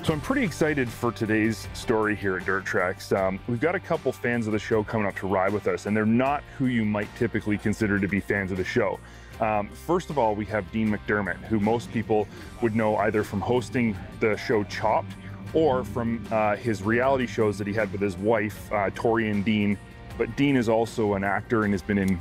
So I'm pretty excited for today's story here at Dirt Tracks. We've got a couple fans of the show coming up to ride with us, and they're not who you might typically consider to be fans of the show. First of all, we have Dean McDermott, who most people would know either from hosting the show Chopped or from his reality shows that he had with his wife, Tori and Dean. But Dean is also an actor and has been in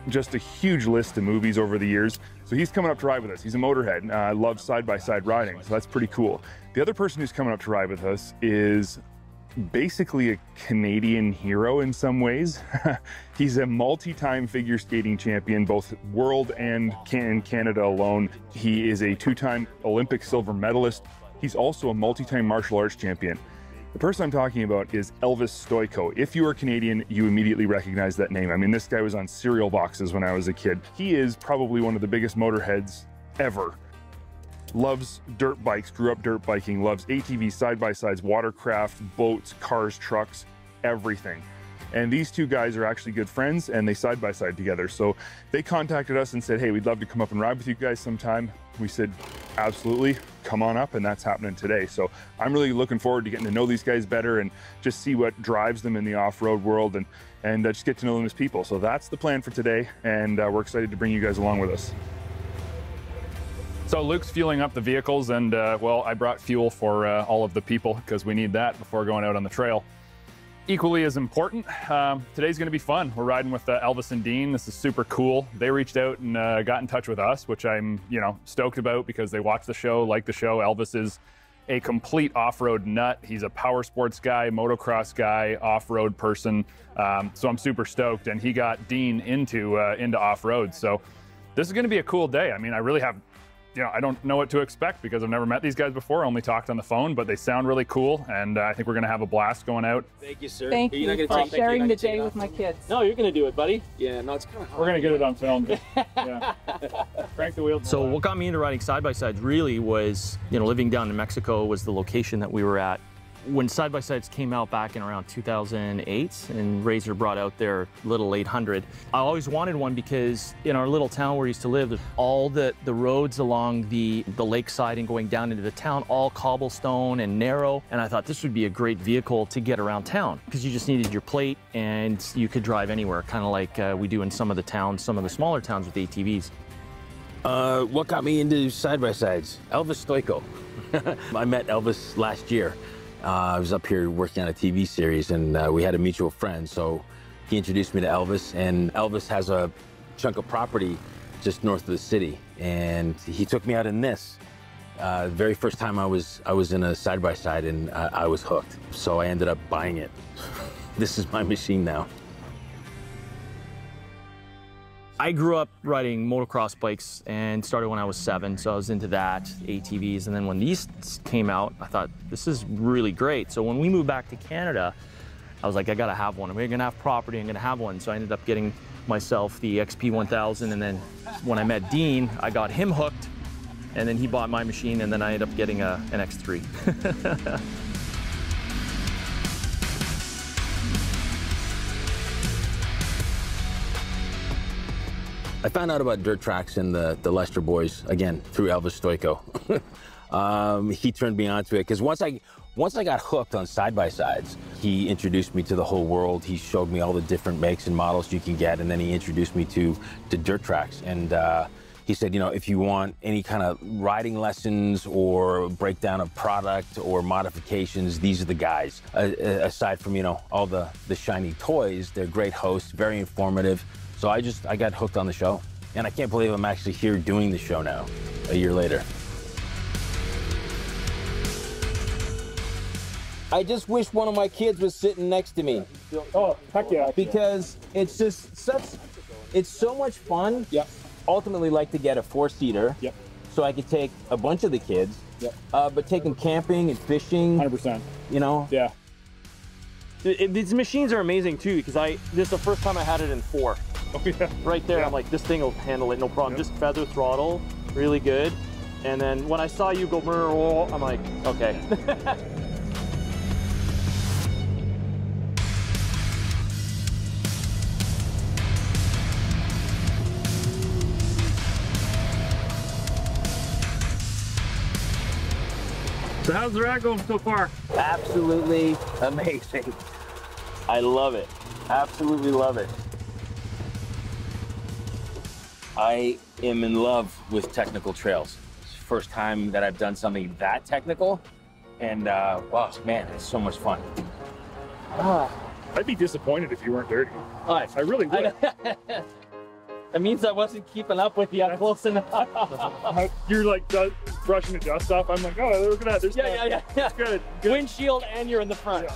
just a huge list of movies over the years. So he's coming up to ride with us. He's a Motorhead, loves side-by-side riding, so that's pretty cool. The other person who's coming up to ride with us is basically a Canadian hero in some ways. He's a multi-time figure skating champion, both world and in Canada alone. He is a two-time Olympic silver medalist. He's also a multi-time martial arts champion. The person I'm talking about is Elvis Stojko. If you are Canadian, you immediately recognize that name. I mean, this guy was on cereal boxes when I was a kid. He is probably one of the biggest Motorheads ever. Loves dirt bikes, grew up dirt biking, loves ATVs, side-by-sides, watercraft, boats, cars, trucks, everything. And these two guys are actually good friends, and they side-by-side together. So they contacted us and said, hey, we'd love to come up and ride with you guys sometime. We said, absolutely, come on up, and that's happening today. So I'm really looking forward to getting to know these guys better and just see what drives them in the off-road world and just get to know them as people. So that's the plan for today, and we're excited to bring you guys along with us. So Luke's fueling up the vehicles, and well, I brought fuel for all of the people because we need that before going out on the trail. Equally as important, today's going to be fun. We're riding with Elvis and Dean. This is super cool. They reached out and got in touch with us, which I'm, stoked about because they watch the show, like the show. Elvis is a complete off-road nut. He's a power sports guy, motocross guy, off-road person. So I'm super stoked, and he got Dean into off-road. So this is going to be a cool day. I mean, I really have. I don't know what to expect because I've never met these guys before, only talked on the phone, but they sound really cool, and I think we're going to have a blast going out. Thank you, sir. Thank you for sharing the day with my kids. No, you're going to do it, buddy. Yeah, no, it's kind of hard. We're going to get it on film. Yeah. Crank the wheel. So what got me into riding side-by-sides really was, living down in Mexico was the location that we were at. When side-by-sides came out back in around 2008 and RZR brought out their little 800, I always wanted one because in our little town where I used to live, all the roads along the lakeside and going down into the town, all cobblestone and narrow. And I thought this would be a great vehicle to get around town because you just needed your plate and you could drive anywhere, kind of like we do in some of the towns, some of the smaller towns with ATVs. What got me into side-by-sides? Elvis Stoico. I met Elvis last year. I was up here working on a TV series, and we had a mutual friend, so he introduced me to Elvis, and Elvis has a chunk of property just north of the city, and he took me out in this. The very first time I was in a side-by-side, and I was hooked, so I ended up buying it. This is my machine now. I grew up riding motocross bikes and started when I was 7, so I was into that, ATVs, and then when these came out, I thought, this is really great. So when we moved back to Canada, I was like, I gotta have one. I'm gonna have property, I'm gonna have one. So I ended up getting myself the XP 1000, and then when I met Dean, I got him hooked, and then he bought my machine, and then I ended up getting an X3. I found out about Dirt Tracks and the Lester boys, again, through Elvis Stoico. He turned me on to it, because once I got hooked on side-by-sides, he introduced me to the whole world. He showed me all the different makes and models you can get, and then he introduced me to Dirt Tracks. And he said, if you want any kind of riding lessons or breakdown of product or modifications, these are the guys. Aside from, all the shiny toys, they're great hosts, very informative. So I got hooked on the show, and I can't believe I'm actually here doing the show now, a year later. I just wish one of my kids was sitting next to me. Oh, heck yeah. Because it's just it's so much fun. Yep. Ultimately like to get a 4-seater. Yep. So I could take a bunch of the kids. Yep. But take them camping and fishing. 100%. Yeah. These machines are amazing too, because this is the first time I had it in 4. Oh, yeah. Right there, yeah. I'm like, this thing will handle it, no problem. Yep. Just feather throttle, really good. And then when I saw you go, I'm like, okay. So how's the ride going so far? Absolutely amazing. I love it. Absolutely love it. I am in love with technical trails. It's the first time that I've done something that technical, and wow, man, it's so much fun. I'd be disappointed if you weren't dirty. I really would. That means I wasn't keeping up with you close enough. You're like brushing the dust off. I'm like, oh, look at that. There's Yeah. Good. Windshield and you're in the front. Yeah.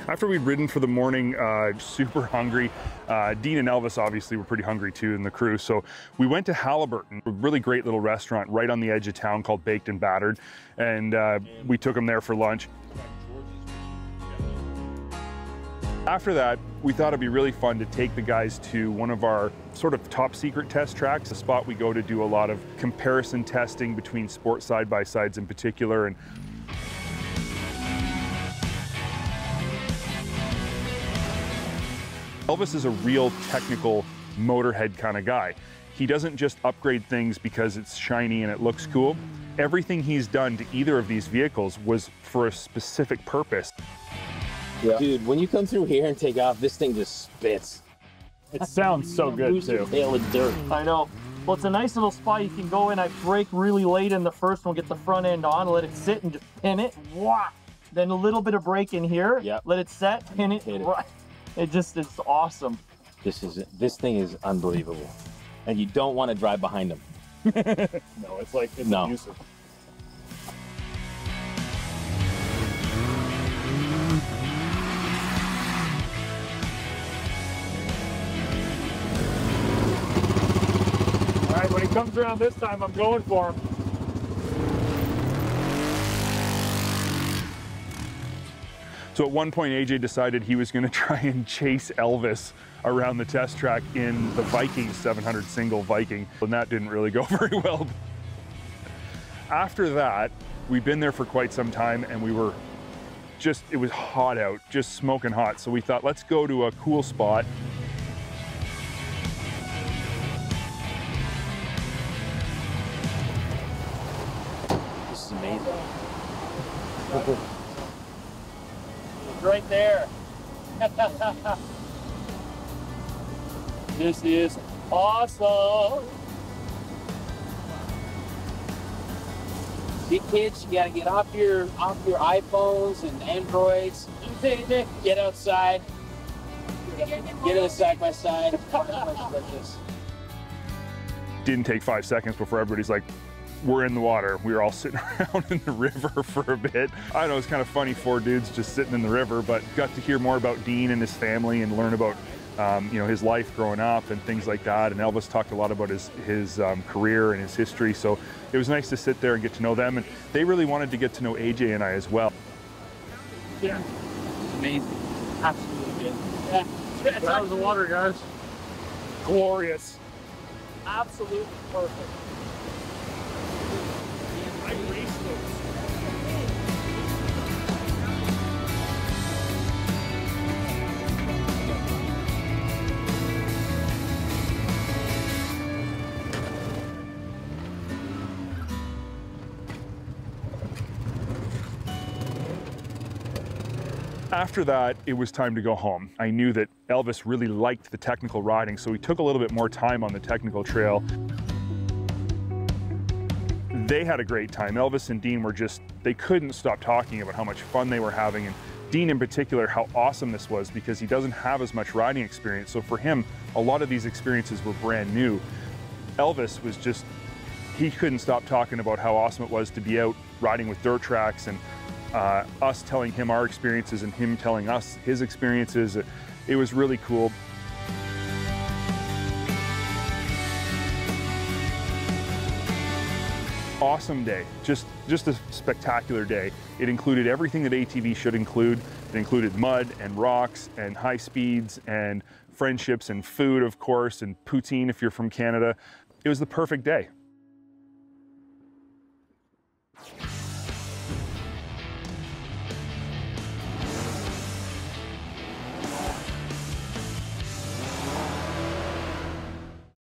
After we'd ridden for the morning, super hungry, Dean and Elvis obviously were pretty hungry too in the crew, so we went to Halliburton, a really great little restaurant right on the edge of town called Baked and Battered, and we took them there for lunch. After that, we thought it'd be really fun to take the guys to one of our sort of top secret test tracks, a spot we go to do a lot of comparison testing between sport side-by-sides in particular. And Elvis is a real technical Motorhead kind of guy. He doesn't just upgrade things because it's shiny and it looks cool. Everything he's done to either of these vehicles was for a specific purpose. Yeah. Dude, when you come through here and take off, this thing just spits. It sounds so good Lose your too. tail of dirt. I know. Well, it's a nice little spot. You can go in. I brake really late in the first one, get the front end on, let it sit and just pin it. Wah! Then a little bit of brake in here. Yep. Let it set, pin it. Hit it. Right. It's awesome. This thing is unbelievable. And you don't want to drive behind them. No, it's like, it's abusive. All right, when he comes around this time, I'm going for him. So at one point, AJ decided he was going to try and chase Elvis around the test track in the Viking 700 single Viking, and that didn't really go very well. After that, we'd been there for quite some time, and we were just, it was hot out, just smoking hot. So we thought, let's go to a cool spot. This is amazing. Right there. This is awesome. See, kids, you gotta get off your iPhones and Androids. Get outside. Get a side by side. Didn't take 5 seconds before everybody's like, we're in the water. We were all sitting around in the river for a bit. I know it's kind of funny, 4 dudes just sitting in the river, but got to hear more about Dean and his family and learn about you know, his life growing up and things like that. And Elvis talked a lot about his career and his history. So it was nice to sit there and get to know them. And they really wanted to get to know AJ and I as well. Yeah. Amazing. Absolutely good. Yeah. How's the water, guys? Glorious. Absolutely perfect. I raced those. After that, it was time to go home. I knew that Elvis really liked the technical riding, so we took a little bit more time on the technical trail. They had a great time. Elvis and Dean were just, they couldn't stop talking about how much fun they were having, and Dean in particular, how awesome this was because he doesn't have as much riding experience. So for him, a lot of these experiences were brand new. Elvis was just, he couldn't stop talking about how awesome it was to be out riding with dirt tracks and us telling him our experiences and him telling us his experiences. It was really cool. Awesome day, just a spectacular day. It included everything that ATV should include. It included mud and rocks and high speeds and friendships and food, of course, and poutine if you're from Canada. It was the perfect day.